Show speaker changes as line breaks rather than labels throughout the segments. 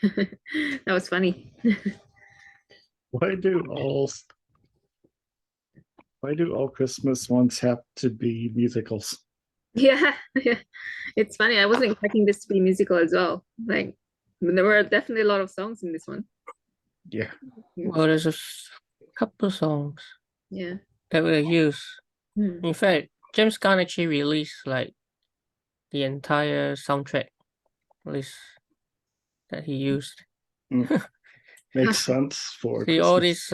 That was funny.
Why do all why do all Christmas ones have to be musicals?
Yeah, yeah. It's funny. I wasn't expecting this to be musical as well. Like there were definitely a lot of songs in this one.
Yeah.
Well, there's a couple songs
Yeah.
that were used.
Hmm.
In fact, James Gunn actually released like the entire soundtrack list that he used.
Makes sense for
See
Christmas.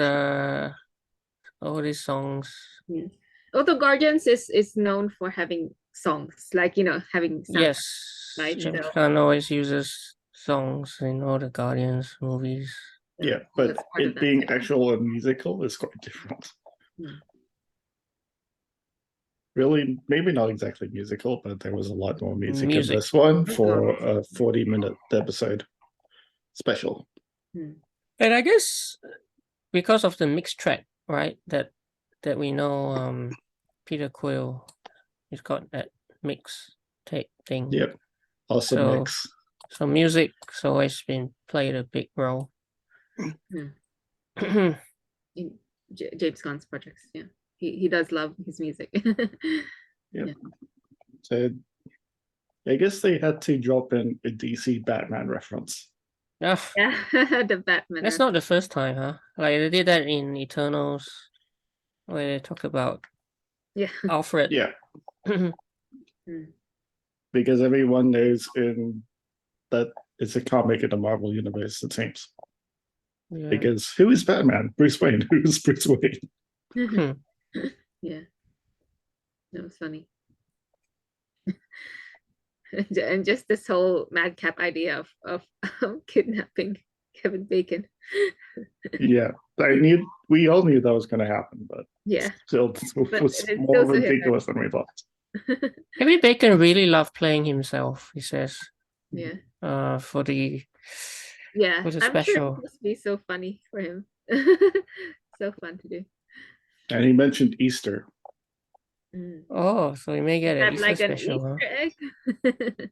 all these songs.
Yeah. Although Guardians is known for having songs, like having soundtracks,
Yes,
right?
James
So
Gunn always uses songs in all the Guardians movies.
Yeah,
that's
but
part of
it
that
being
section.
actual a musical is quite different.
Hmm.
Really, maybe not exactly musical, but there was a lot more music in
Music.
this one for a 40-minute episode special.
Hmm.
And I guess because of the mixed track, right? That we know Peter Quill he's got that mix tape thing.
Yep. Awesome
So
mix.
so music's always been played a big role.
In James Gunn's projects, yeah. He does love his music.
Yep.
Yeah.
So I guess they had to drop in a DC Batman reference.
Yeah,
The Batman.
that's not the first time, huh? Like they did that in Eternals, where they talk about
Yeah.
Alfred.
Yeah,
Hmm.
because everyone knows in that it's a comic in the Marvel universe, it seems.
Yeah.
Because who is Batman? Bruce Wayne. Who is Bruce Wayne?
Yeah. That was funny. And just this whole madcap idea of kidnapping Kevin Bacon.
Yeah, we all knew that was going to happen, but
Yeah.
still, it was
it's
more
still so
ridiculous than we thought.
Kevin Bacon really loved playing himself, he says.
Yeah.
For the
Yeah.
for the
I'm sure it
special.
must be so funny for him. So fun to do.
And he mentioned Easter.
Oh, so we may get an
Have
Easter
like an
special, huh?
Easter egg.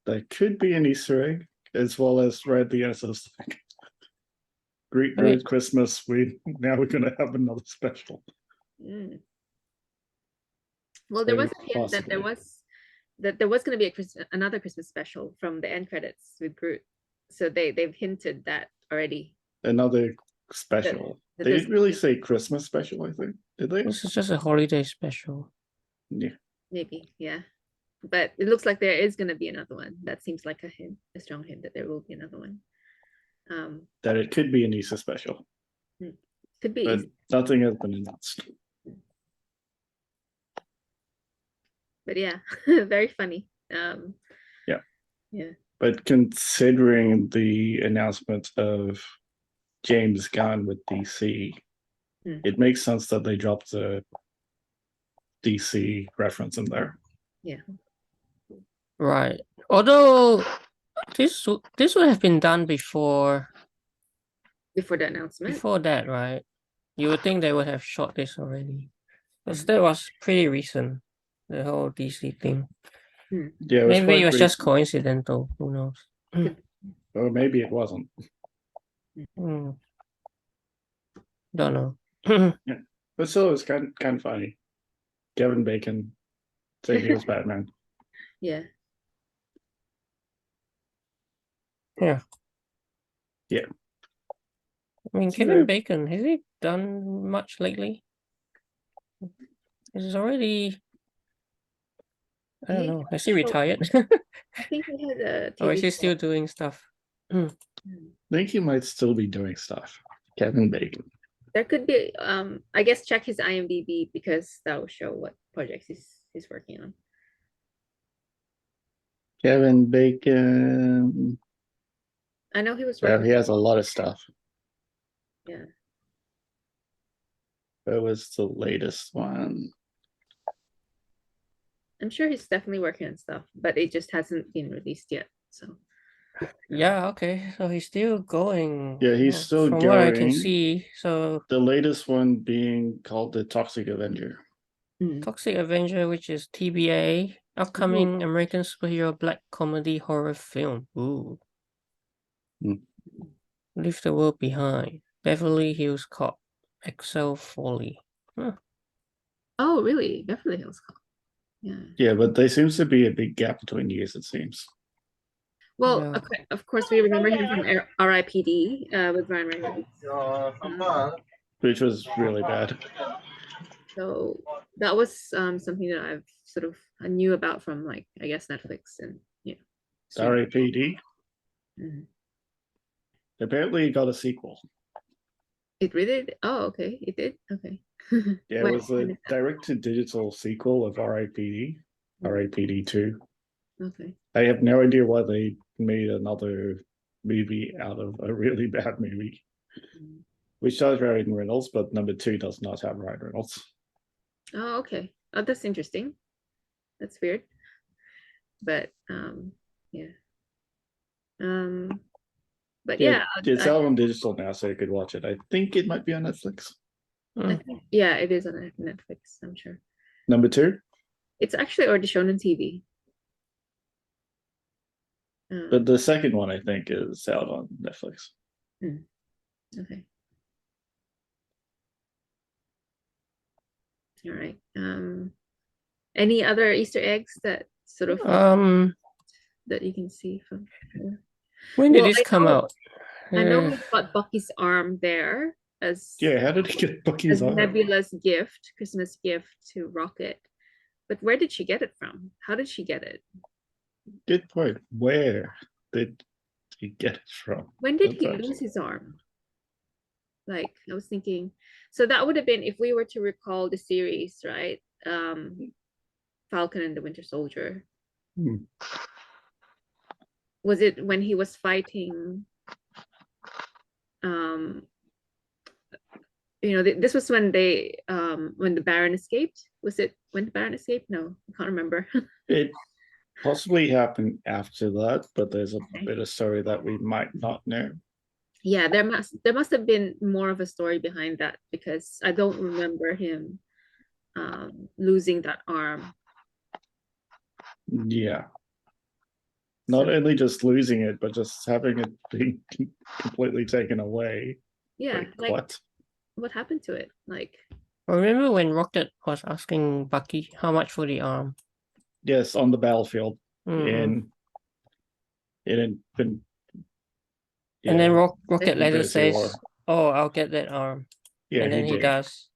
That could be an Easter egg, as well as right the end of like, Great Christmas. We're going to have another special.
Well, there was a hint that there was going to be another Christmas special from the end credits with Groot. So they've hinted that already.
Another special. They didn't really say Christmas special, I think. Did they?
This is just a holiday special.
Yeah.
Maybe, yeah. But it looks like there is going to be another one. That seems like a strong hint that there will be another one.
That it could be an Easter special.
Could be.
But nothing has been announced.
But yeah, very funny.
Yeah.
Yeah.
But considering the announcement of James Gunn with DC, it makes sense that they dropped the DC reference in there.
Yeah.
Right. Although this would have been done before
the announcement.
Before that, right? You would think they would have shot this already. Because that was pretty recent, the whole DC thing.
Yeah,
maybe it was just coincidental. Who knows?
Or maybe it wasn't.
Don't know.
Yeah. But still, it was kind of funny. Kevin Bacon saying he was Batman.
Yeah.
Yeah.
Yeah.
I mean, Kevin Bacon, has he done much lately? He's already, I don't know, has he retired?
I think he had a TV
or is he
show.
still doing stuff?
I think he might still be doing stuff. Kevin Bacon.
There could be, I guess check his IMDb because that will show what projects he's working on.
Kevin Bacon.
I know he was working.
He has a lot of stuff.
Yeah.
That was the latest one.
I'm sure he's definitely working on stuff, but it just hasn't been released yet. So
yeah, okay. So he's still going.
Yeah, he's still
from
going.
what I can see. So
the latest one being called the Toxic Avenger.
Toxic Avenger, which is TBA, upcoming American superhero black comedy horror film. Ooh. Leave the World Behind, Beverly Hills Cop, Excel Folly. Huh.
Oh, really? Beverly Hills Cop. Yeah.
Yeah, but there seems to be a big gap between years, it seems.
Well,
Yeah.
okay, of course, we remember him from R.I.P.D. With Ryan Reynolds.
Which was really bad.
So that was something that I've sort of I knew about from, like, I guess, Netflix and
R.I.P.D.
Mhm.
Apparently, it got a sequel.
It really did? Oh, okay, it did. Okay.
Yeah, it was a direct-to-digital sequel of R.I.P.D. R.I.P.D. 2.
Okay.
I have no idea why they made another movie out of a really bad movie. Which stars Ryan Reynolds, but number 2 does not have Ryan Reynolds.
Oh, okay. Oh, that's interesting. That's weird. But yeah. But yeah,
it's out on digital now, so you could watch it. I think it might be on Netflix.
I think, yeah, it is on Netflix, I'm sure.
Number 2?
It's actually already shown on TV.
But the second one, I think, is out on Netflix.
Okay. All right. Any other Easter eggs that sort of that you can see from here?
When did this come out?
I know we got Bucky's arm there as
how did he get Bucky's arm?
Nebula's gift, Christmas gift to Rocket. But where did she get it from? How did she get it?
Good point. Where did he get it from?
When did he lose his arm? Like, I was thinking, so that would have been, if we were to recall the series, right? Falcon and the Winter Soldier. Was it when he was fighting? This was when when the Baron escaped. Was it when the Baron escaped? No, I can't remember.
It possibly happened after that, but there's a bit of story that we might not know.
Yeah, there must have been more of a story behind that, because I don't remember him losing that arm.
Yeah. Not only just losing it, but just having it being completely taken away.
Yeah,
like
what happened to it? Like,
I remember when Rocket was asking Bucky how much for the arm.
Yes, on the battlefield. And then
Rocket later says, "Oh, I'll get that arm."
Yeah,
and then he does.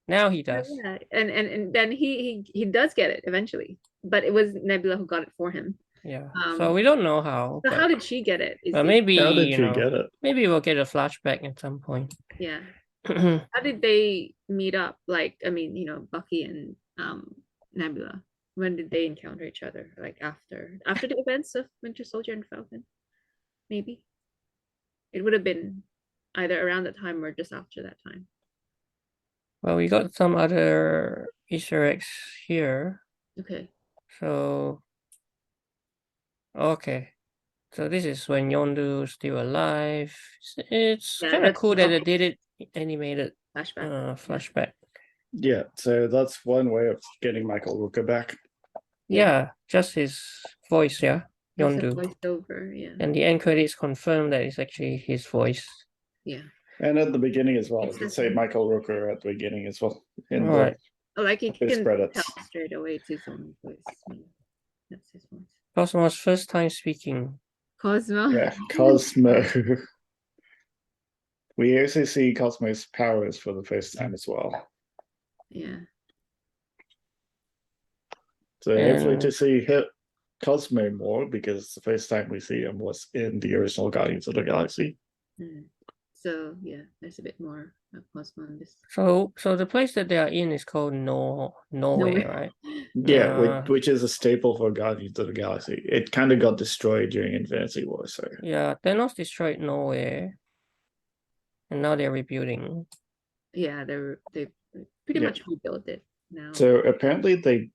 Now he does.
Yeah, and then he does get it eventually, but it was Nebula who got it for him.
Yeah. So we don't know how.
So how did she get it?
But maybe
how did she get it?
Maybe we'll get a flashback at some point.
Yeah. How did they meet up? Like, I mean, Bucky and Nebula. When did they encounter each other? Like after the events of Winter Soldier and Falcon? Maybe. It would have been either around that time or just after that time.
Well, we got some other Easter eggs here.
Okay.
So this is when Yondu's still alive. It's kind of cool that they did it animated flashback.
Yeah, so that's one way of getting Michael Rooker back.
Yeah, just his voice, yeah. Yondu.
Voiceover, yeah.
And the end credits confirm that it's actually his voice.
Yeah.
And at the beginning as well. You could say Michael Rooker at the beginning as well.
Right.
Like you can
credits.
tell straight away it's his own voice. That's his voice.
Cosmo's first time speaking.
Cosmo.
Yeah, Cosmo. We also see Cosmo's powers for the first time as well.
Yeah.
So hopefully to see Cosmo more, because the first time we see him was in the original Guardians of the Galaxy.
So yeah, there's a bit more of Cosmo in this.
So the place that they are in is called Norway, right?
Yeah, which is a staple for Guardians of the Galaxy. It kind of got destroyed during Infinity War, so
yeah, Thanos destroyed Norway, and now they're rebuilding.
Yeah, they pretty much rebuilt it now.
So apparently they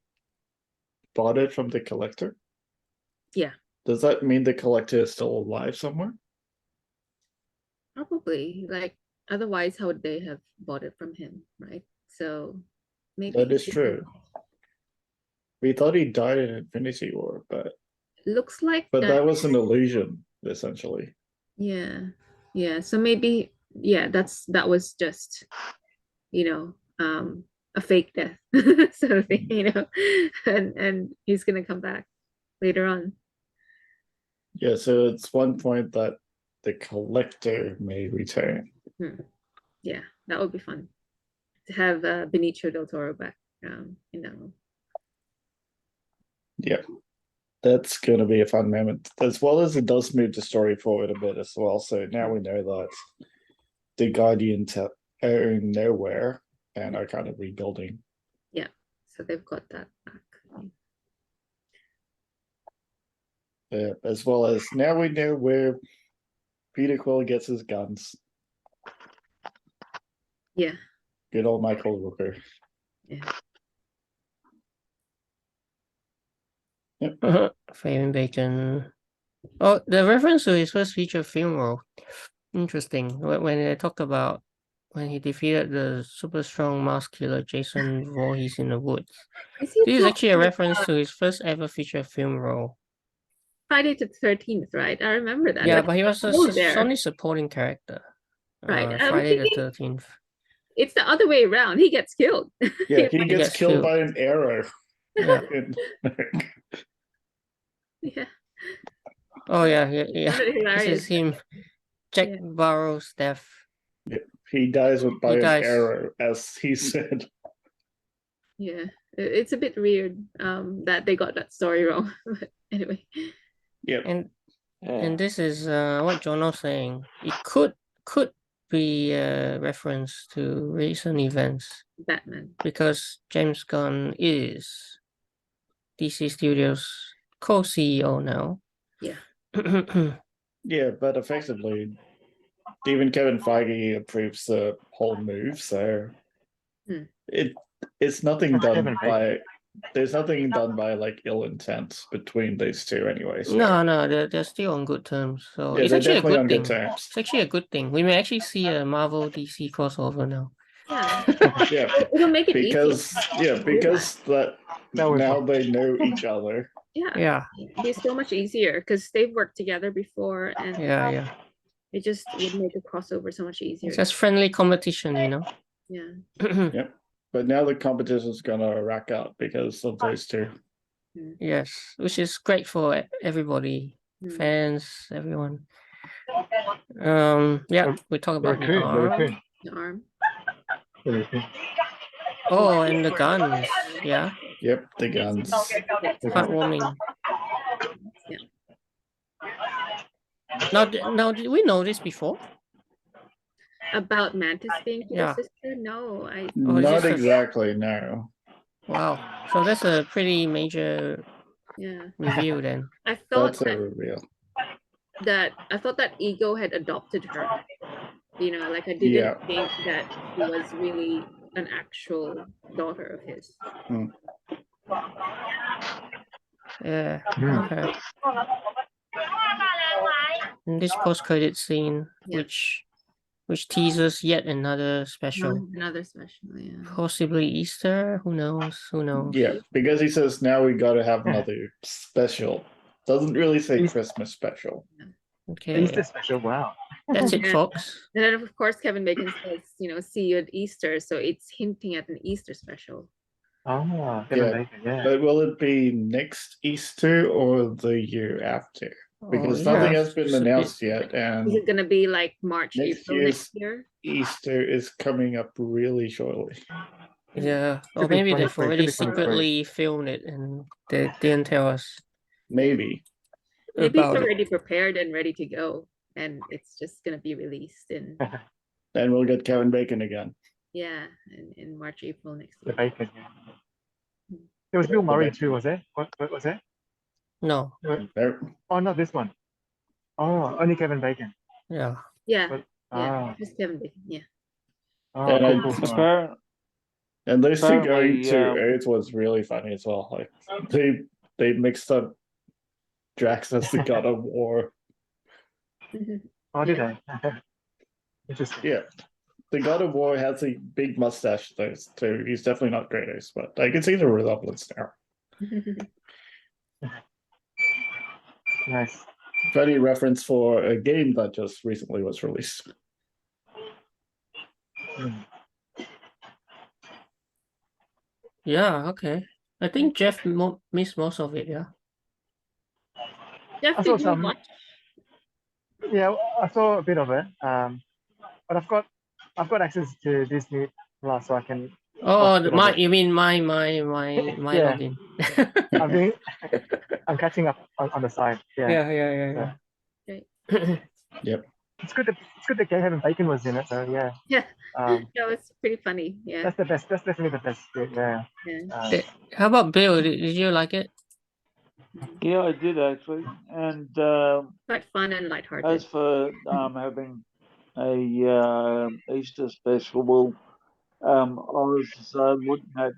bought it from the Collector.
Yeah.
Does that mean the Collector is still alive somewhere?
Probably. Like, otherwise, how would they have bought it from him, right? So maybe
that is true. We thought he died in Infinity War, but
looks like.
But that was an illusion, essentially.
Yeah. So maybe that was just, you know, a fake death sort of thing, and he's gonna come back later on.
Yeah, so it's one point that the collector may return.
Yeah, that would be fun to have Benicio del Toro back in that role.
Yeah, that's going to be a fun moment, as well as it does move the story forward a bit as well. So now we know that the Guardians are in nowhere and are kind of rebuilding.
Yeah, so they've got that back.
As well as now we know where Peter Quill gets his guns.
Yeah.
Good old Michael Rooker.
Yeah.
Yep.
Fabian Bacon. Oh, the reference to his first feature film role. Interesting. When they talk about when he defeated the super strong mass killer Jason Voorhees in the woods.
Is he
This is actually a reference to his first ever feature film role.
Friday the 13th, right? I remember that.
Yeah,
like,
but he was a Sony supporting character.
Right.
Friday the 13th.
It's the other way around. He gets killed.
Yeah, he gets killed by an arrow.
Yeah.
Yeah.
Oh yeah. This is him. Jack Barrow's death.
Yeah, he dies by an arrow, as he said.
Yeah, it's a bit weird that they got that story wrong. But anyway.
Yeah.
And this is what John was saying. It could be a reference to recent events.
Batman.
Because James Gunn is DC Studios co-CEO now.
Yeah.
Yeah, but effectively, even Kevin Feige approves the whole move, so it's nothing done by. There's nothing done by like ill intent between these two, anyway. So.
No, they're still on good terms. So
yeah,
it's actually a good thing.
Good terms.
It's actually a good thing. We may actually see a Marvel DC crossover now.
Yeah.
Yeah,
it'll make it
because
easier.
because that now they know each other.
Yeah.
It'd be so much easier because they've worked together before, and
yeah.
It just would make a crossover so much easier.
It's just friendly competition,
Yeah.
Yep. But now the competition is gonna rack up because of those two.
Yes, which is great for everybody, fans, everyone. Yeah, we talk about the arm. Oh, and the guns. Yeah.
Yep, the guns.
Heartwarming. Yeah. Now, did we know this before?
About Mantis being Peter's sister? No,
not exactly. No.
Wow. So that's a pretty major reveal then.
I thought
that's a reveal.
I thought that Ego had adopted her. Like I didn't think that she was really an actual daughter of his.
Yeah. Okay. And this post-credit scene, which teases yet another special.
Another special, yeah.
Possibly Easter. Who knows?
Yeah, because he says now we got to have another special. Doesn't really say Christmas special.
Okay.
Easter special. Wow.
That's it, folks.
And then of course Kevin Bacon says, see you at Easter, so it's hinting at an Easter special.
Oh, Kevin Bacon, yeah.
But will it be next Easter or the year after? Because nothing has been announced yet, and
is it going to be like March, April next year?
Easter is coming up really shortly.
Yeah, or maybe they've already secretly filmed it and they didn't tell us.
Maybe
it's already prepared and ready to go, and it's just going to be released in.
Then we'll get Kevin Bacon again.
Yeah, in March, April next year.
The Bacon. Yeah. There was Bill Murray too, was there? What was that?
No.
Oh, not this one. Oh, only Kevin Bacon.
Yeah.
Yeah. Just Kevin Bacon. Yeah.
Oh,
and those two going to Earth was really funny as well. Like they mixed up Drax as the God of War.
Oh, did they? Interesting.
Yeah. The God of War has a big mustache though, too. He's definitely not Kratos, but I can see the resemblance now.
Nice.
funny reference for a game that just recently was released.
Yeah, okay. I think Jeff missed most of it, yeah.
Jeff,
I
did
saw
you
some.
watch?
Yeah, I saw a bit of it. But I've got access to Disney Plus, so I can watch
Oh,
a bit of
my
it.
you mean my
Yeah.
login.
I'm catching up on the side. Yeah.
Yeah.
Yep.
It's good that Kevin Bacon was in it. So yeah.
Yeah,
Um,
that was pretty funny. Yeah.
that's the best. That's definitely the best bit. Yeah.
Yeah.
How about Bill? Did you like it?
Yeah, I did actually. And
Quite fun and
as
lighthearted.
for having a Easter special, well, I was looking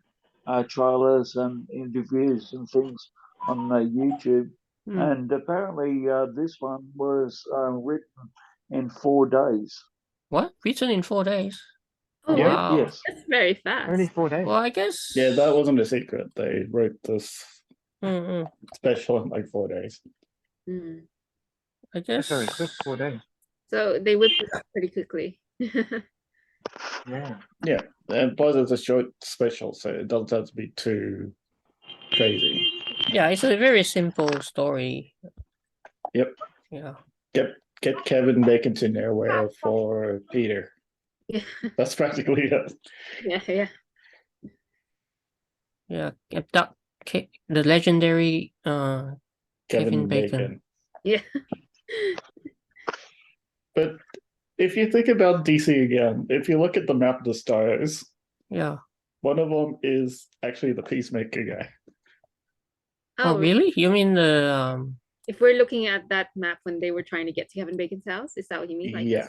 at trailers and interviews and things on YouTube, and apparently this one was written in 4 days.
What? Written in 4 days?
Oh,
Yeah.
really?
Wow.
Yes.
That's very
Only
fast.
4 days.
Well, I guess.
Yeah, that wasn't a secret. They wrote this
Mm-mm.
special in like 4 days.
Mm.
I
That's
guess.
very quick. 4 days.
So they whipped it up pretty quickly.
Yeah.
Yeah, and plus it's a short special, so it doesn't have to be too crazy.
Yeah, it's a very simple story.
Yep.
Yeah.
Get Kevin Bacon to nowhere for Peter.
Yeah.
That's practically it.
Yeah.
Yeah. The legendary Kevin Bacon.
Yeah.
But if you think about DC again, if you look at the map of the stars,
Yeah.
one of them is actually the Peacemaker guy.
Oh, really? You mean the
If we're looking at that map when they were trying to get to Kevin Bacon's house, is that what you mean? Like,
Yeah.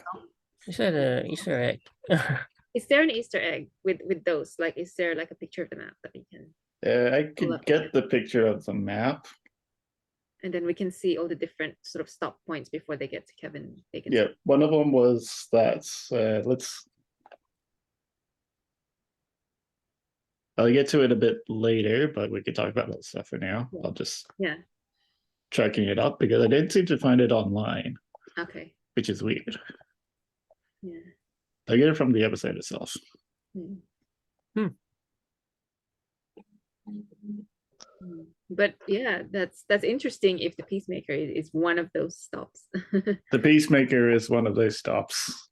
is that an Easter egg?
Is there an Easter egg with those? Like, is there like a picture of the map that we can?
I could get the picture of the map.
And then we can see all the different sort of stop points before they get to Kevin Bacon's
Yeah,
house.
one of them was that. I'll get to it a bit later, but we can talk about that stuff for now.
Yeah.
I'll just
Yeah.
checking it up because I didn't seem to find it online,
Okay.
which is weird.
Yeah.
I get it from the episode itself.
But yeah, that's interesting if the Peacemaker is one of those stops.
The Peacemaker is one of those stops.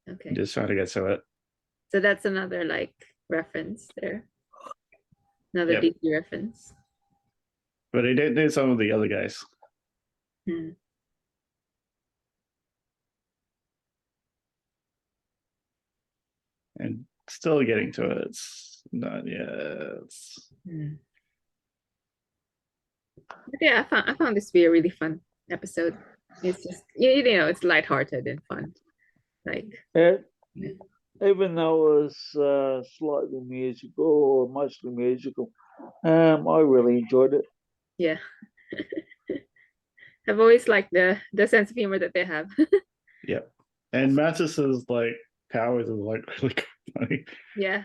Okay.
Just trying to get to it.
So that's another like reference there. Another
Yep.
DC reference.
But I did do some of the other guys. And still getting to it. It's not yet.
But yeah, I found this to be a really fun episode. It's just you know, it's lighthearted and fun. Like
Even though it was slightly musical or mostly musical, I really enjoyed it.
yeah. I've always liked the sense of humor that they have.
Yep. And Mattis's like powers is like really funny.
Yeah.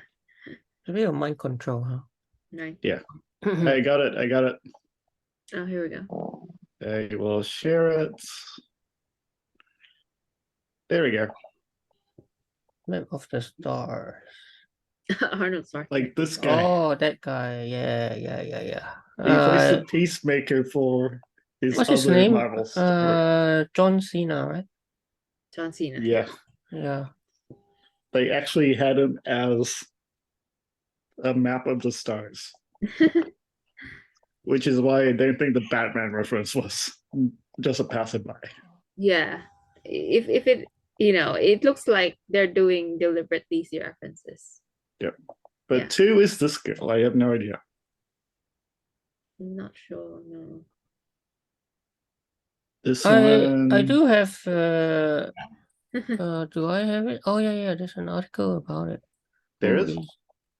A bit of mind control, huh?
Right.
Yeah. I got it.
Oh, here we go.
I will share it. There we go.
Map of the stars.
Arnold Schwarzenegger.
Like this guy.
Oh, that guy. Yeah.
He plays the Peacemaker for his
What's
other
his name?
Marvel story.
John Cena, right?
John Cena.
Yeah.
Yeah.
They actually had him as a map of the stars. Which is why I don't think the Batman reference was just a passerby.
Yeah. If it it looks like they're doing deliberate DC references.
Yep. But
Yeah.
2 is this girl. I have no idea.
I'm not sure, no.
This
I
one.
do have do I have it? Oh yeah, there's an article about it.
There is.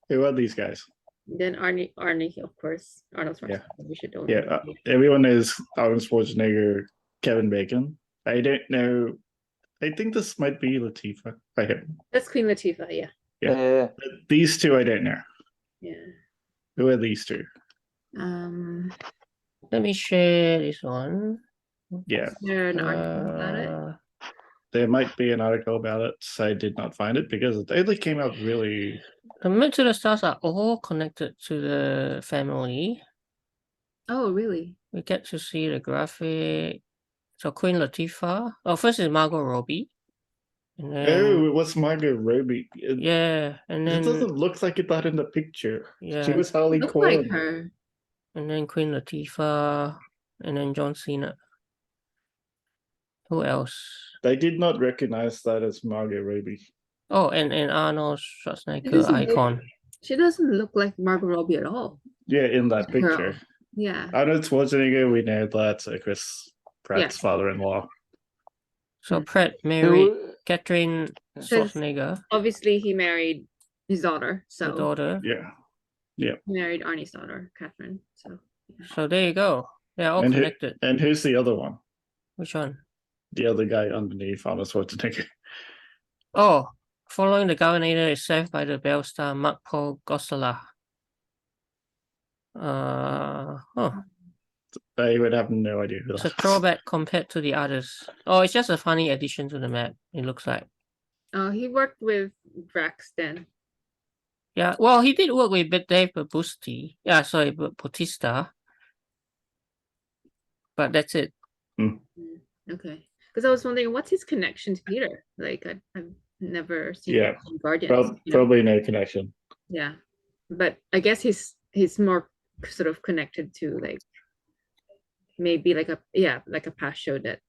Who are these guys?
Then Arnie, of course. Arnold Schwarzenegger.
Yeah.
We should own
Yeah, everyone is Arnold Schwarzenegger, Kevin Bacon. I don't know. I think this might be Latifah.
That's Queen Latifah, yeah.
Yeah. But these 2 I don't know.
Yeah.
Who are these 2?
Let me share this one.
Yeah.
Is there an article about it?
There might be an article about it. I did not find it because it only came out really.
The Mid to the Stars are all connected to the family.
Oh, really?
We get to see the graphic. So Queen Latifah. Oh, first is Margot Robbie. And then,
It was Margot Robbie.
yeah, and
It
then
doesn't look like it that in the picture. She
yeah,
was Harley
Look like
Quinn.
her.
and then Queen Latifah, and then John Cena. Who else?
They did not recognize that as Margot Robbie.
Oh, and Arnold Schwarzenegger icon.
She doesn't look like Margot Robbie at all.
Yeah, in that picture.
Girl. Yeah.
Arnold Schwarzenegger, we know that Chris Pratt's
Yeah.
father-in-law.
So
Hmm.
Pratt married Catherine Schwarzenegger,
Obviously, he married his daughter.
the
So
daughter.
Yeah.
he married Arnie's daughter, Catherine. So
So there you go. They're all
And
connected.
and who's the other one?
Which one?
The other guy underneath Arnold Schwarzenegger.
Oh, following the Governor is Saved by the Bell star Mark Paul Gosselaar. Oh,
I would have no idea who
it's a
that is.
throwback compared to the others. Oh, it's just a funny addition to the map, it looks like.
he worked with Drax then.
Yeah, well, he did work with Dave Bautista. Yeah, sorry, Bautista. But that's it.
Okay. Because I was wondering, what's his connection to Peter? Like, I've never seen him in Guardians.
Probably no connection.
Yeah. But I guess he's more sort of connected to like maybe like a past show that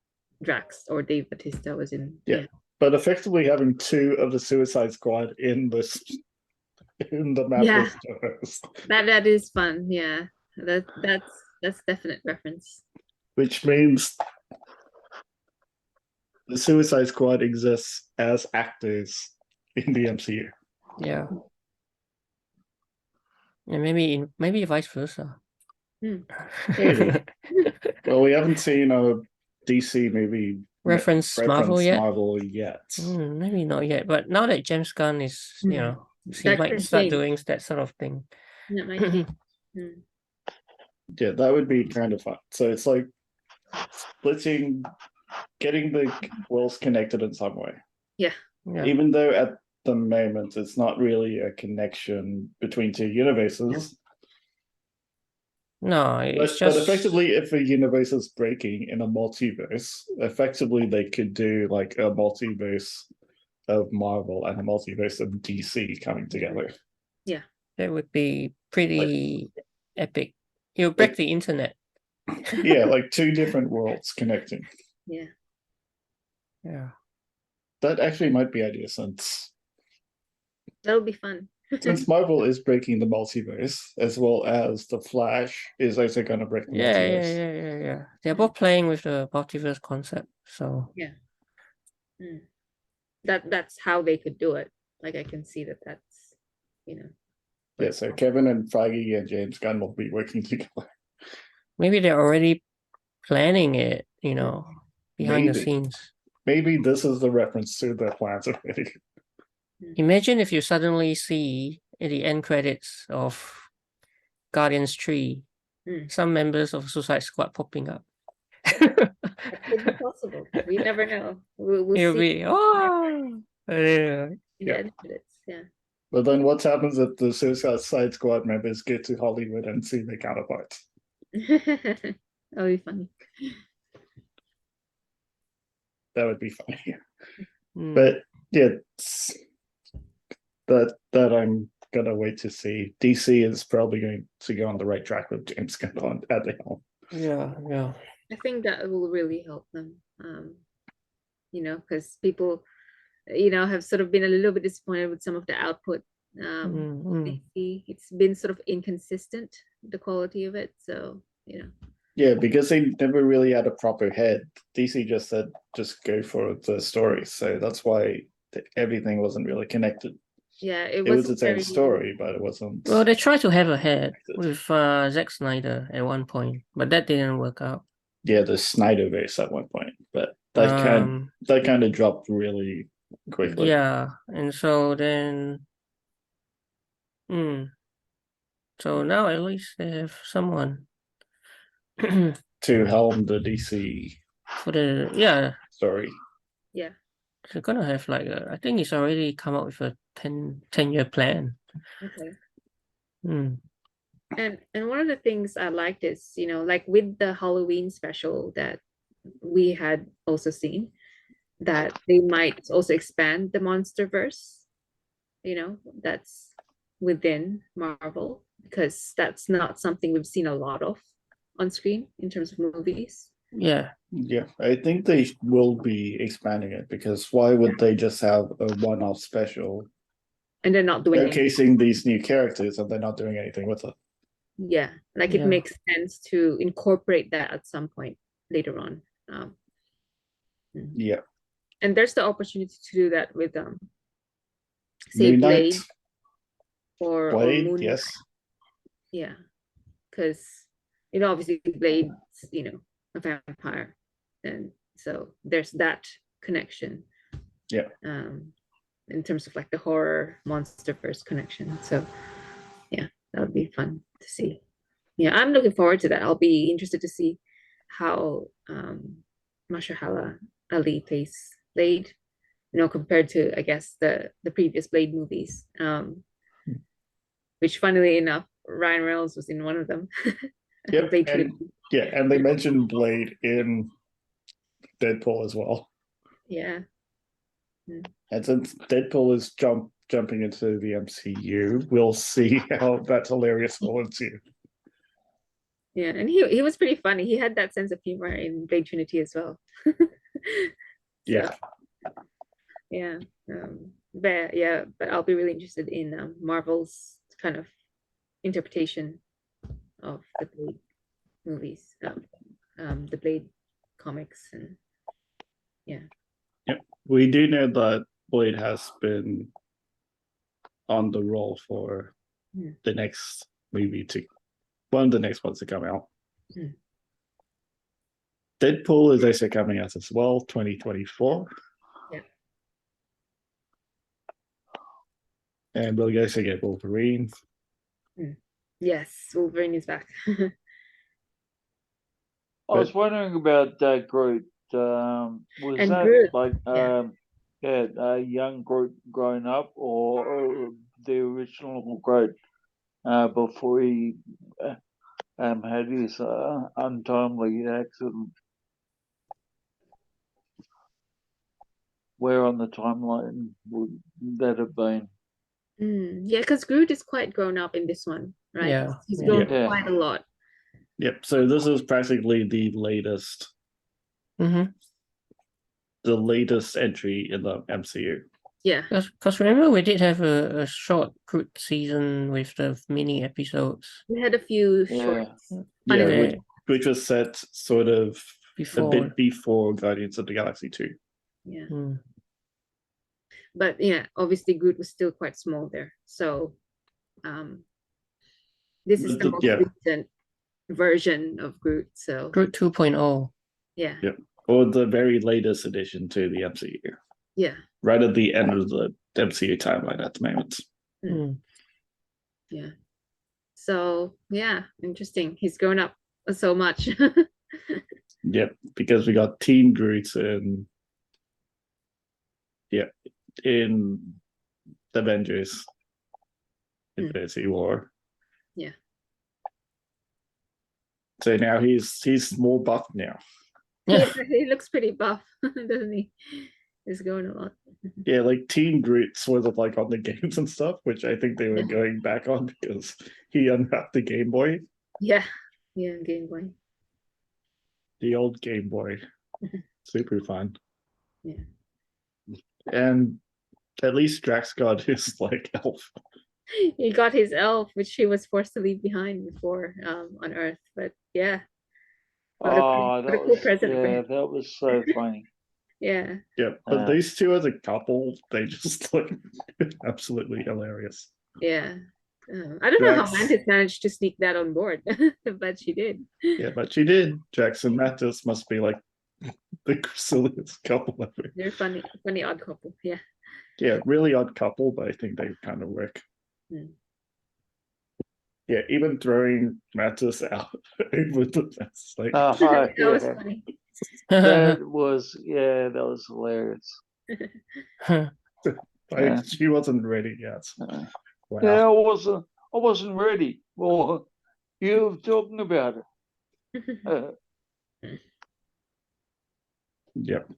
Drax or Dave Bautista was in.
Yeah. But effectively having two of the Suicide Squad in this in the map
Yeah.
is
That is fun. Yeah. That's definite reference.
which means the Suicide Squad exists as actors in the MCU.
Yeah. And maybe vice versa.
Well, we haven't seen a DC movie
reference Marvel yet. Maybe not yet, but now that James Gunn is, he might start doing that sort of thing.
That might change.
Yeah, that would be kind of fun. So it's like getting the worlds connected in some way.
Yeah.
Even though at the moment it's not really a connection between two universes.
No, it's
but effectively, if a universe is breaking in a multiverse, effectively they could do like a multiverse of Marvel and a multiverse of DC coming together.
Yeah,
that would be pretty epic. It would break the internet.
Yeah, like two different worlds connecting.
Yeah.
That actually might be idea since
that'll be fun.
Since Marvel is breaking the multiverse, as well as the Flash is also going to break the multiverse.
Yeah. They're both playing with the multiverse concept, so
that's how they could do it. Like I can see that's
Yeah, so Kevin and Feige and James Gunn will be working together.
Maybe they're already planning it, behind the scenes.
Maybe this is the reference to their plans already.
Imagine if you suddenly see in the end credits of Guardians 3 some members of Suicide Squad popping up.
It could be possible. We never know. We'll
It'll
see.
Yeah.
But then what happens if the Suicide Squad members get to Hollywood and see their counterparts?
That'll be funny.
That would be funny. But yeah, that I'm gonna wait to see. DC is probably going to go on the right track with James Gunn at the helm.
Yeah.
I think that will really help them. Because people, have sort of been a little bit disappointed with some of the output. It's been sort of inconsistent, the quality of it. So,
Yeah, because they never really had a proper head. DC just said, just go for the story. So that's why everything wasn't really connected.
Yeah,
it was its own story, but it wasn't.
Well, they tried to have a head with Zack Snyder at one point, but that didn't work out.
Yeah, the Snyderverse at one point, but that kind of dropped really quickly.
Yeah, and so then, so now at least they have someone
to helm the DC
for the yeah,
story.
Yeah.
they're gonna have like I think it's already come up with a 10-year plan.
Okay.
Mm.
And one of the things I liked is, like with the Halloween special that we had also seen, that they might also expand the MonsterVerse, that's within Marvel, because that's not something we've seen a lot of on screen in terms of movies.
Yeah.
Yeah, I think they will be expanding it, because why would they just have a one-off special
And they're not doing anything.
showcasing these new characters and they're not doing anything with it?
Yeah, like it
Yeah.
makes sense to incorporate that at some point later on.
Yeah.
And there's the opportunity to do that with say
Moon Knight,
Blade or
Blade,
Moon.
yes.
Yeah, because obviously Blade's a vampire, and so there's that connection.
Yeah.
In terms of like the horror MonsterVerse connection. So yeah, that would be fun to see. Yeah, I'm looking forward to that. I'll be interested to see how Mahershala Ali plays Blade, compared to, I guess, the previous Blade movies. Which, funnily enough, Ryan Reynolds was in one of them.
Yep.
Blade
And,
Trinity.
and they mentioned Blade in Deadpool as well.
Yeah.
And since Deadpool is jumping into the MCU, we'll see how that hilarious will ensue.
Yeah, and he was pretty funny. He had that sense of humor in Blade Trinity as well.
Yeah.
Yeah. But I'll be really interested in Marvel's kind of interpretation of the Blade movies, the Blade comics, and yeah.
Yep. We do know that Blade has been on the roll for the next movie one of the next ones to come out. Deadpool is also coming out as well, 2024.
Yeah.
And we'll also get Wolverine.
Yes, Wolverine is back.
I was wondering about Groot. Was
And
that
Groot,
like
yeah.
young Groot growing up, or the original Groot before he had his untimely accident? Where on the timeline would that have been?
Yeah, because Groot is quite grown up in this one, right?
Yeah.
He's
Yeah.
grown
Yeah.
quite a lot.
Yep. So this is practically the latest entry in the MCU.
Yeah.
Because remember we did have a short Groot season with the mini episodes.
We had a few
Yeah.
shorts.
Yeah,
Yeah.
which was set sort of a
Before.
bit before Guardians of the Galaxy 2.
Yeah.
Mm.
But yeah, obviously Groot was still quite small there. So this is the most recent version of Groot. So
Groot 2.0.
yeah.
Yep. Or the very latest addition to the MCU.
Yeah.
Right at the end of the MCU timeline at the moment.
Yeah. So yeah, interesting. He's grown up so much.
Yep, because we got Teen Groot in Avengers Infinity War.
Yeah.
So now he's more buff now.
Yeah.
He looks pretty buff, doesn't he? He's growing a lot.
Yeah, like Teen Groot sort of like on the games and stuff, which I think they were going back on because he unwrapped the Game Boy.
Yeah, Game Boy.
The old Game Boy. Super fun.
Yeah.
And at least Drax got his like elf.
He got his elf, which he was forced to leave behind before on Earth. But yeah. What a cool present for him.
That was so funny.
Yeah.
Yeah, but these two as a couple, they just look absolutely hilarious.
Yeah. I don't know how Mantis managed to sneak that on board, but she did.
Yeah, but she did. Drax and Mantis must be like the silliest couple ever.
They're funny odd couple. Yeah.
Yeah, really odd couple, but I think they kind of work. Yeah, even throwing Mantis out over the fence, like
that was funny.
That was hilarious. Yeah.
She wasn't ready yet. Wow.
Yeah, I wasn't ready. Well, you talking about it.
Yep.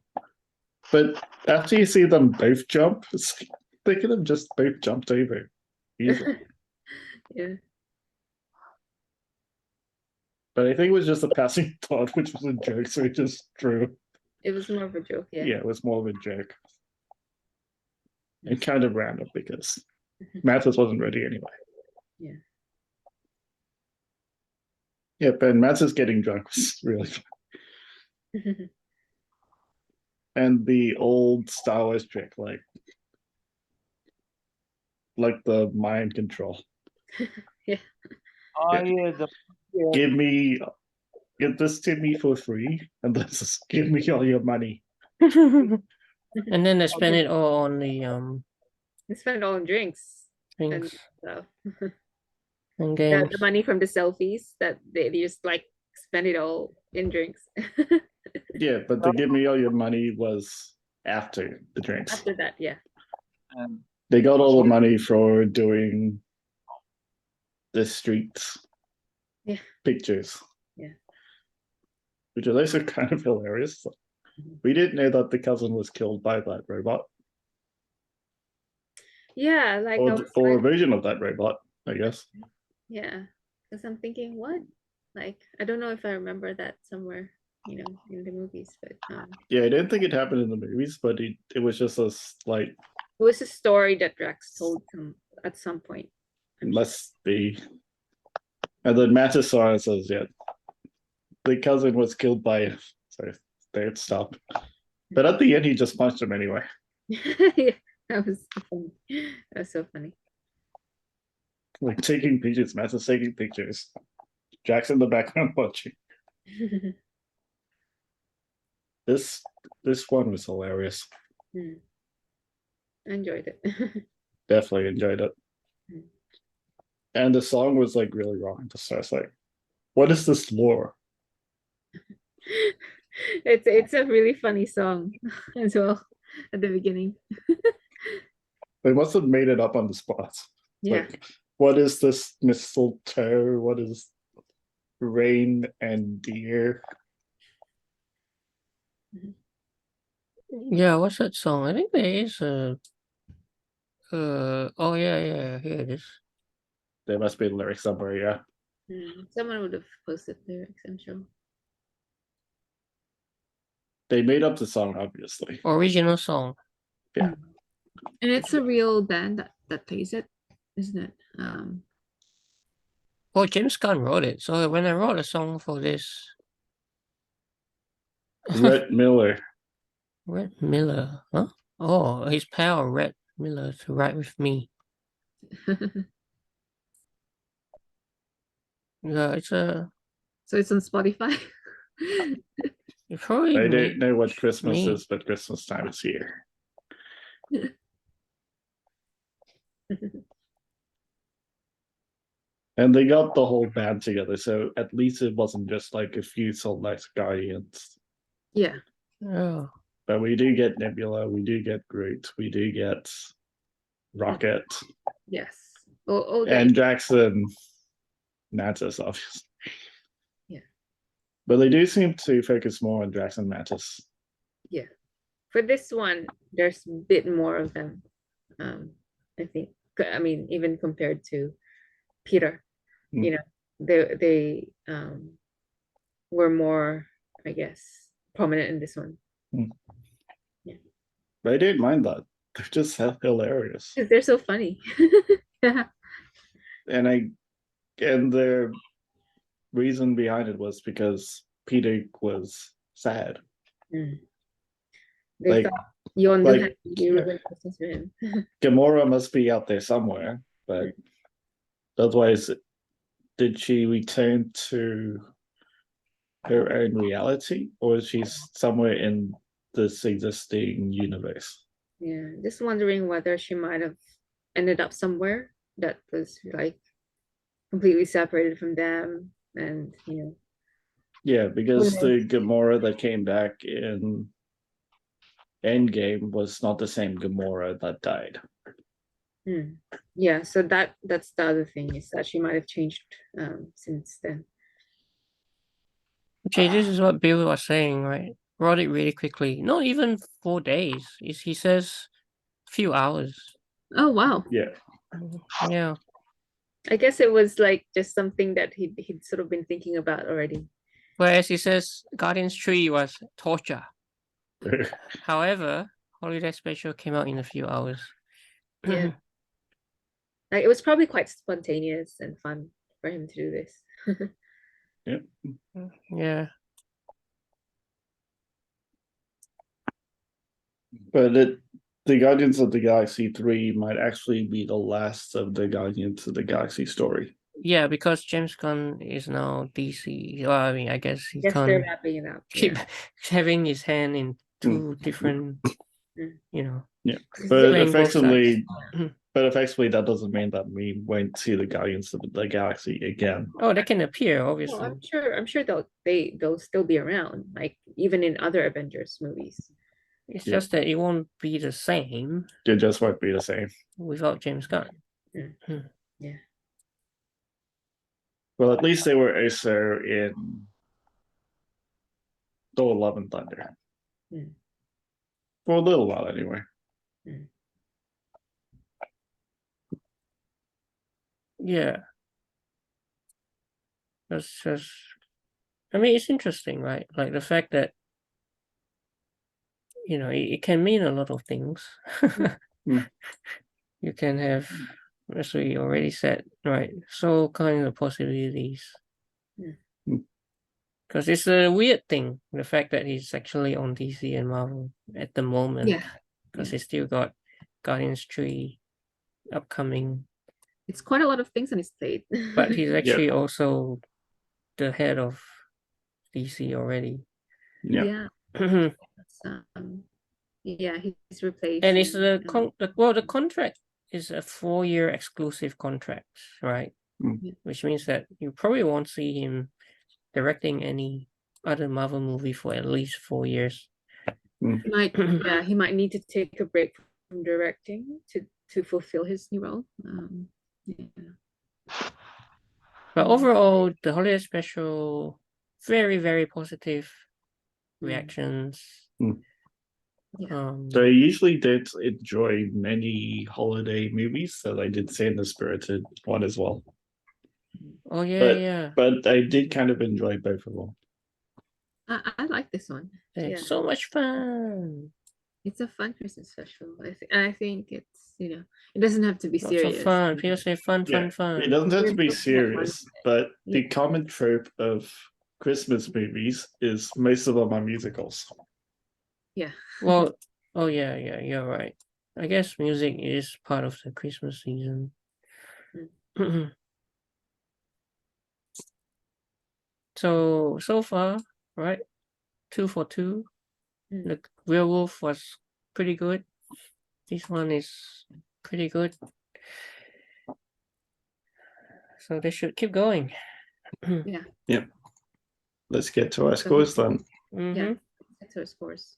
But after you see them both jump, they could have just both jumped over easily.
Yeah.
But I think it was just a passing thought, which was a joke, so it just drew.
It was more of a joke, yeah.
Yeah, it was more of a joke. And kind of random because Mathis wasn't ready anyway.
Yeah.
Yep, and Mathis getting drunk was really fun. And the old Star Wars trick, like the mind control.
Yeah.
Oh yeah,
Give this to me for free, and just give me all your money.
And then they spend it all on the
They spend it all on drinks and
things
stuff.
and
Yeah,
games.
the money from the selfies that they just like spend it all in drinks.
Yeah, but the give me all your money was after the drinks.
After that, yeah.
They got all the money for doing the streets pictures.
Yeah.
Which is also kind of hilarious. We didn't know that the cousin was killed by that robot.
Yeah, like
or a version of that robot, I guess.
Yeah. Because I'm thinking, what? Like, I don't know if I remember that somewhere, in the movies, but
yeah, I didn't think it happened in the movies, but it was just a like
it was a story that Drax told at some point.
Must be. And then Matisar says, yeah, the cousin was killed by, sorry, there it stopped. But at the end, he just punched him anyway.
Yeah, that was funny. That was so funny.
Like taking pictures, Matis taking pictures. Jack's in the background watching. This one was hilarious.
I enjoyed it.
Definitely enjoyed it. And the song was like really wrong to start. Like, what is this lore?
It's a really funny song as well at the beginning.
They must have made it up on the spot.
Yeah.
Like, what is this mistletoe? What is rain and deer?
Yeah, what's that song? I think there is a. Oh yeah, here it is.
There must be lyrics somewhere, yeah.
Someone would have posted lyrics, I'm sure.
They made up the song, obviously.
Original song.
Yeah.
And it's a real band that plays it, isn't it?
Well, James Gunn wrote it. So when I wrote a song for this,
Rhett Miller.
Rhett Miller, huh? Oh, his pal Rhett Miller to write with me. Yeah, it's a.
So it's on Spotify.
It probably
I don't know what Christmas
me.
is, but Christmas time is here. And they got the whole band together, so at least it wasn't just like a few Select Guardians.
Yeah.
Oh.
But we do get Nebula, we do get Groot, we do get Rocket.
Yes. Oh,
and Jackson Mantis, obviously.
Yeah.
But they do seem to focus more on Jackson Mantis.
Yeah. For this one, there's a bit more of them. I think. I mean, even compared to Peter, they were more, I guess, prominent in this one. Yeah.
But I didn't mind that. They're just hilarious.
They're so funny. Yeah.
And the reason behind it was because Peter was sad.
They thought Yondu had to be really close to him.
Gamora must be out there somewhere, but otherwise, did she return to her own reality, or is she somewhere in this existing universe?
Yeah, just wondering whether she might have ended up somewhere that was like completely separated from them, and
Yeah, because the Gamora that came back in Endgame was not the same Gamora that died.
Yeah, so that's the other thing, is that she might have changed since then.
Okay, this is what Bill was saying, right? Wrote it really quickly. Not even 4 days. He says a few hours.
Oh wow.
Yeah.
Yeah.
I guess it was like just something that he'd sort of been thinking about already.
Whereas he says Guardians 3 was torture. However, Holiday Special came out in a few hours.
Yeah. Like, it was probably quite spontaneous and fun for him to do this.
Yeah.
Yeah.
But the Guardians of the Galaxy 3 might actually be the last of the Guardians of the Galaxy story.
Yeah, because James Gunn is now DC. Well, I mean, I guess he
Yes, they're
can't
wrapping it up.
keep having his hand in two different, you know.
Yeah,
'Cause
but
playing both sides.
effectively that doesn't mean that we won't see the Guardians of the Galaxy again.
Oh, they can appear,
Oh,
obviously.
I'm sure they'll still be around, like even in other Avengers movies.
It's
Yeah.
just that it won't be the same
It just won't be the same.
without James Gunn.
Yeah.
Well, at least they were also in Thor: Love and Thunder. For a little while, anyway.
Yeah. That's just, I mean, it's interesting, right? Like the fact that, you know, it can mean a lot of things. You can have, as we already said, right, so kind of possibilities. Because it's a weird thing, the fact that he's actually on DC and Marvel at the moment.
Yeah.
Because he's still got Guardians 3 upcoming.
It's quite a lot of things on his plate.
But he's actually also the head of DC already.
Yeah. Yeah, he's replaced.
And it's the contract is a 4-year exclusive contract, right? Which means that you probably won't see him directing any other Marvel movie for at least 4 years.
He might need to take a break from directing to fulfill his new role.
But overall, the holiday special, very, very positive reactions.
So I usually did enjoy many holiday movies, so I did say in the Spirited one as well.
Oh yeah,
but I did kind of enjoy both of them.
I like this one.
It's so much fun.
It's a fun Christmas special. I think it's, it doesn't have to be serious.
So fun. People say fun.
It doesn't have to be serious, but the common trope of Christmas movies is most of them are musicals.
Yeah.
Well, oh yeah, you're right. I guess music is part of the Christmas season. So far, right? 2 for 2. The Werewolf was pretty good. This one is pretty good. So they should keep going.
Yeah. Let's get to our scores then.
Yeah, let's get to our scores.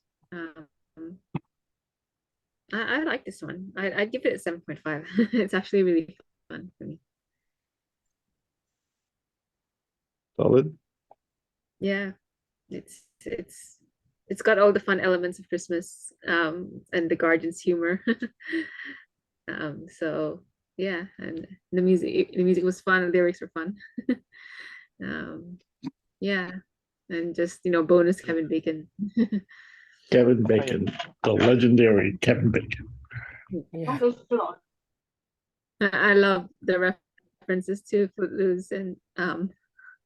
I like this one. I'd give it a 7.5. It's actually really fun for me.
Solid.
Yeah, it's got all the fun elements of Christmas, and the Guardians humor. So yeah, and the music was fun, the lyrics were fun. Yeah, and just bonus Kevin Bacon.
Kevin Bacon, the legendary Kevin Bacon.
Yeah.
I love the references to Footloose and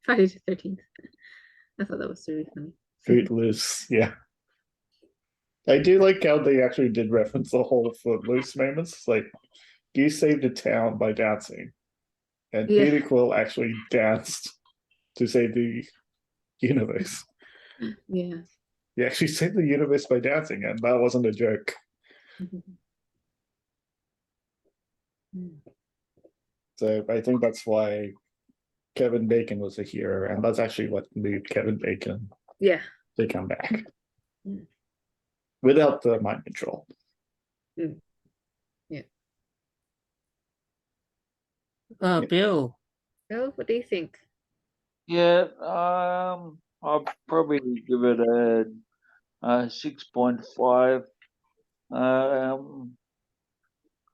Friday the 13th. I thought that was really funny.
Footloose, yeah. I do like how they actually did reference the whole Footloose moments. Like, you saved the town by dancing, and Peter Quill actually danced to save the universe.
Yeah.
He actually saved the universe by dancing, and that wasn't a joke. So I think that's why Kevin Bacon was a hero, and that's actually what made Kevin Bacon
Yeah.
to come back.
Mm.
Without the mind control.
Yeah.
Bill.
Bill, what do you think?
Yeah, I'll probably give it a 6.5.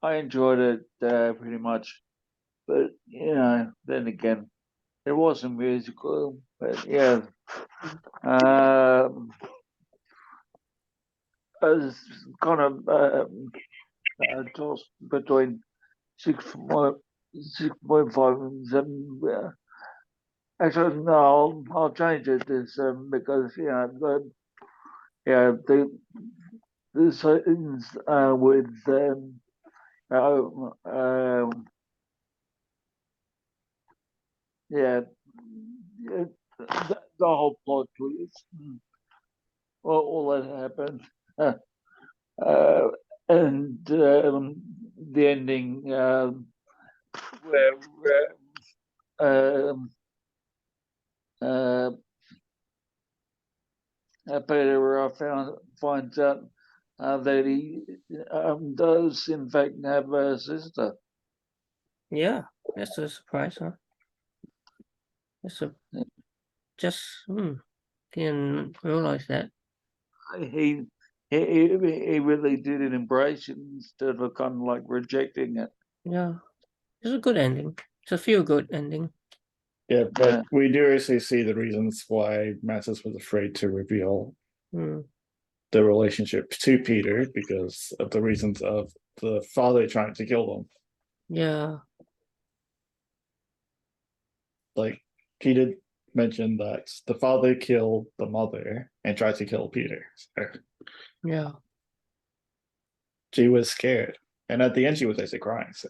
I enjoyed it pretty much, but then again, it was a musical. But yeah, I was kind of tossed between 6.5 and 7. Actually, no, I'll change it to 7 because the scenes with uh, um, yeah, the whole plot twist, all that happened, and the ending where um, uh, Peter finds out that he does in fact have a sister.
Yeah, that's a surprise, huh? That's a just didn't realize that.
He he really did it embrace it instead of kind of like rejecting it.
Yeah, it's a good ending. It's a feel good ending.
Yeah, but we do actually see the reasons why Mantis was afraid to reveal the relationship to Peter because of the reasons of the father trying to kill them.
Yeah.
Like he did mention that the father killed the mother and tried to kill Peter. So
Yeah.
she was scared. And at the end she was actually crying, so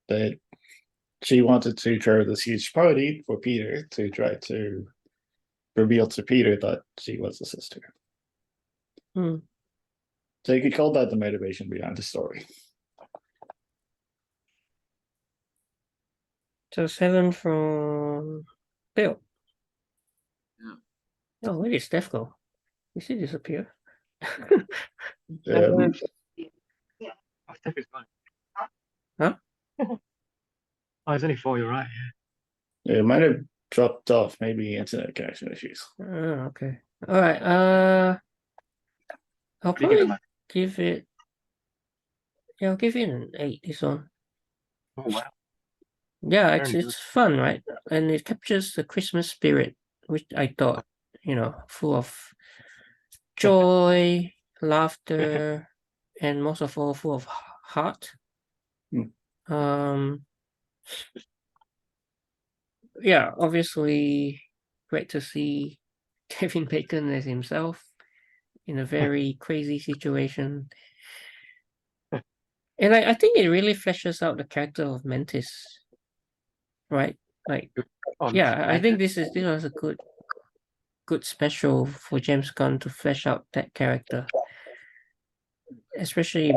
that she wanted to throw this huge party for Peter to try to reveal to Peter that she was a sister. So you could call that the motivation behind the story.
So 7 from Bill.
Yeah.
Oh, where did Steph go? Did she disappear?
Oh, Steph is fine.
Huh?
Oh, it's only 4, you're right.
It might have dropped off, maybe internet connection issues.
Okay. All right. I'll
Pretty good,
probably
man.
give it. Yeah, I'll give it an 8. This one.
Oh, wow.
Yeah,
Very
it's fun, right? And it captures the Christmas spirit, which I thought, full of joy, laughter, and most of all, full of heart. Yeah, obviously, great to see Kevin Bacon as himself in a very crazy situation. And I think it really fleshes out the character of Mantis, right? Like, yeah, I think this was a good special for James Gunn to flesh out that character, especially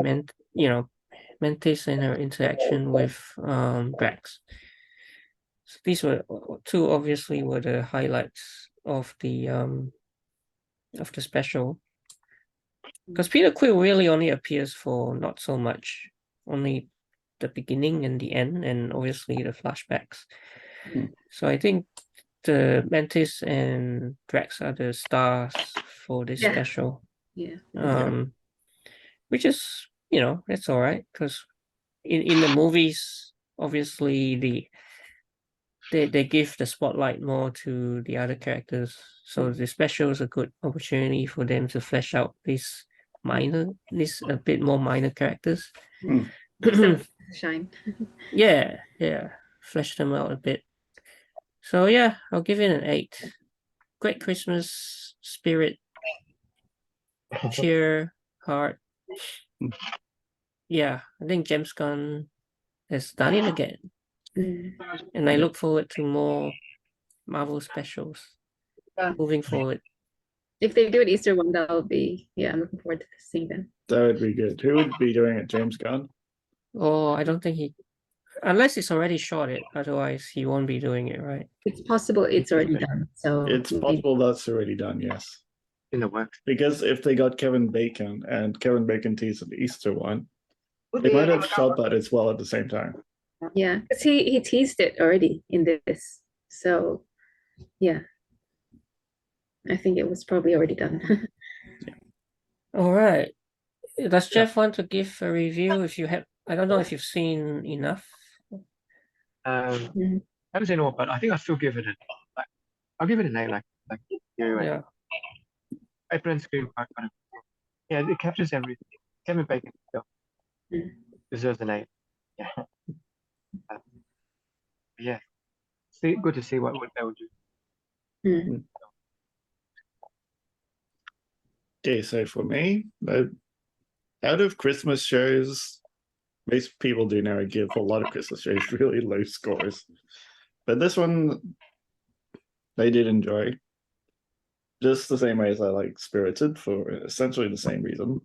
Mantis and her interaction with Drax. So these were two, obviously, were the highlights of the special. Because Peter Quill really only appears for not so much, only the beginning and the end, and obviously the flashbacks. So I think the Mantis and Drax are the stars for this special.
Yeah.
Which is, that's all right, because in the movies, obviously they give the spotlight more to the other characters. So the special is a good opportunity for them to flesh out these a bit more minor characters.
Shine.
Yeah, flesh them out a bit. So yeah, I'll give it an 8. Great Christmas spirit, cheer, heart. Yeah, I think James Gunn has done it again. And I look forward to more Marvel specials moving forward.
If they do an Easter one, that'll be, I'm looking forward to seeing them.
That would be good. Who would be doing it? James Gunn?
Oh, I don't think he. Unless it's already shot it, otherwise he won't be doing it, right?
It's possible it's already done. So
It's possible that's already done, yes.
In the works.
Because if they got Kevin Bacon and Kevin Bacon teased the Easter one, they might have shot that as well at the same time.
Yeah, because he teased it already in this. So yeah. I think it was probably already done.
All right. Does Jeff want to give a review? If you have, I don't know if you've seen enough.
I haven't seen all, but I think I'll still give it I'll give it an A.
Yeah.
Apron screen part, yeah, it captures everything. Kevin Bacon deserves an A. Yeah. Yeah. Good to see what they will do.
Okay, so for me, out of Christmas shows, most people do now give a lot of Christmas shows really low scores. But this one, they did enjoy. Just the same way as I like Spirited for essentially the same reason.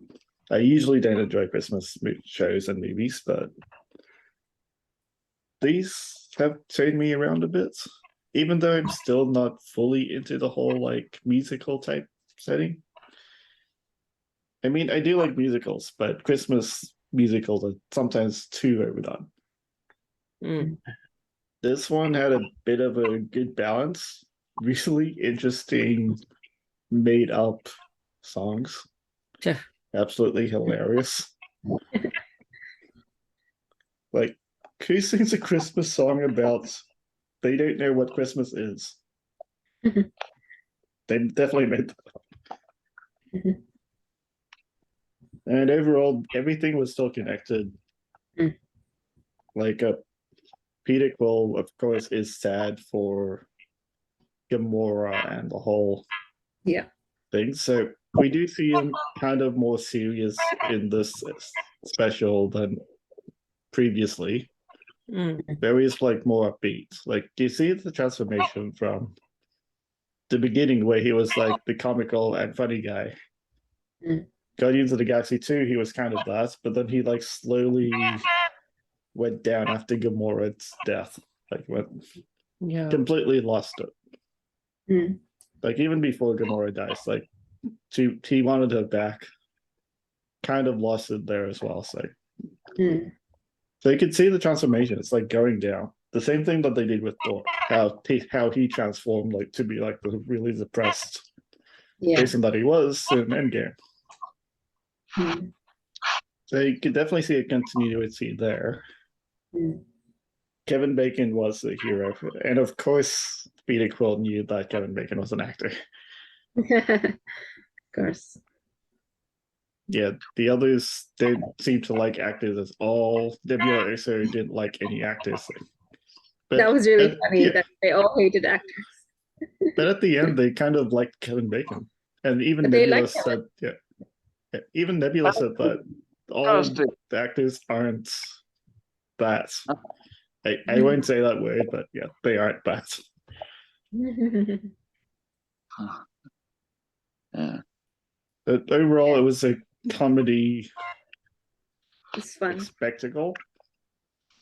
I usually don't enjoy Christmas shows and movies, but these have turned me around a bit. Even though I'm still not fully into the whole like musical type setting. I mean, I do like musicals, but Christmas musicals are sometimes too overdone. This one had a bit of a good balance, really interesting, made up songs.
Yeah.
Absolutely hilarious. Like, who sings a Christmas song about they don't know what Christmas is? They definitely made that up. And overall, everything was still connected. Like, Peter Quill, of course, is sad for Gamora and the whole thing. So we do see him kind of more serious in this special than previously. There is like more upbeat. Like you see the transformation from the beginning where he was like the comical and funny guy. Guardians of the Galaxy 2, he was kind of that, but then he like slowly went down after Gamora's death. Like went completely lost it. Like even before Gamora dies, like he wanted her back. Kind of lost it there as well. So you can see the transformation. It's like going down. The same thing that they did with Thor. How he transformed like to be like the really depressed person that he was in Endgame. So you could definitely see a continuity there. Kevin Bacon was the hero, and of course, Peter Quill knew that Kevin Bacon was an actor.
Of course.
Yeah, the others didn't seem to like actors at all. Nebula also didn't like any actors. But
that was really funny that they all hated actors.
But at the end, they kind of liked Kevin Bacon, and even Nebula said, even Nebula said that all the actors aren't bad. I won't say that word, but yeah, they aren't bad. But overall, it was a comedy.
It's fun.
Spectacle.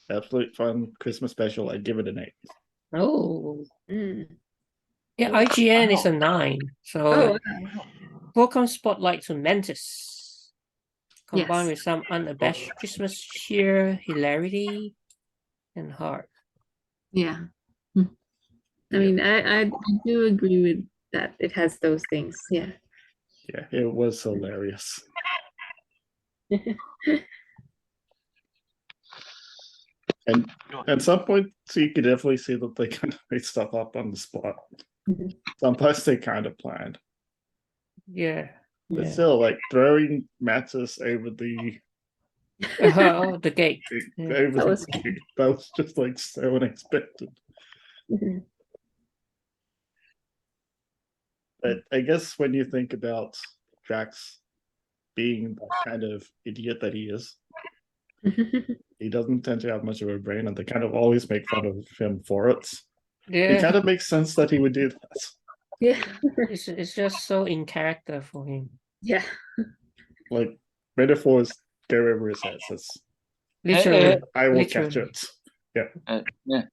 Absolute fun Christmas special. I'd give it an 8.
Oh. Yeah, IGN is a 9. So welcome spotlight to Mantis. Combined with some unabashed Christmas cheer, hilarity, and heart.
Yeah. I mean, I do agree with that. It has those things. Yeah.
Yeah, it was hilarious. And at some point, so you could definitely see that they kind of made stuff up on the spot. Sometimes they kind of planned.
Yeah.
But still, like throwing Mattis over the
the gate.
Over the gate. That was just like so unexpected. But I guess when you think about Drax being the kind of idiot that he is, he doesn't tend to have much of a brain, and they kind of always make fun of him for it.
Yeah.
It kind of makes sense that he would do that.
Yeah.
It's just so in character for him.
Yeah.
Like metaphors go over his head. Says,
literally,
I will catch it.
Yeah,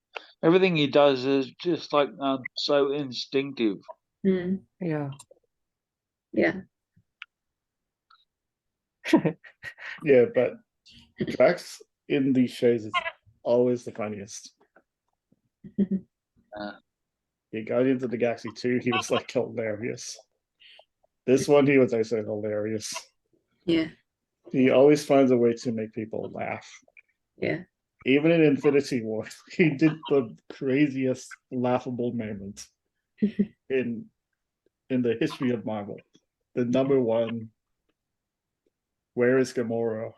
everything he does is just like so instinctive.
Mm.
Yeah.
Yeah.
Yeah, but Drax in these shows is always the funniest. Yeah, Guardians of the Galaxy 2, he was like hilarious. This one, he was also hilarious.
Yeah.
He always finds a way to make people laugh.
Yeah.
Even in Infinity War, he did the craziest laughable moment in the history of Marvel. The number one, where is Gamora?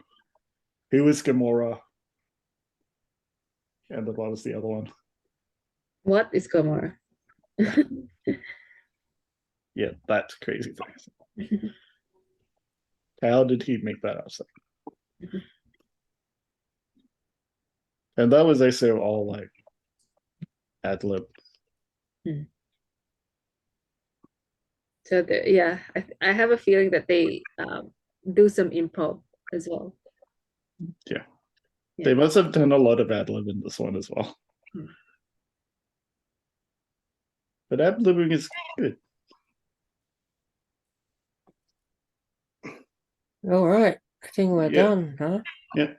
Who is Gamora? And what was the other one?
What is Gamora?
Yeah, that's crazy thing. How did he make that up? And that was also all like ad lib.
So yeah, I have a feeling that they do some improv as well.
Yeah.
Yeah.
They must have done a lot of ad lib in this one as well. But ad libbing is good.
All right. I think we're
Yeah.
done, huh?
Yeah.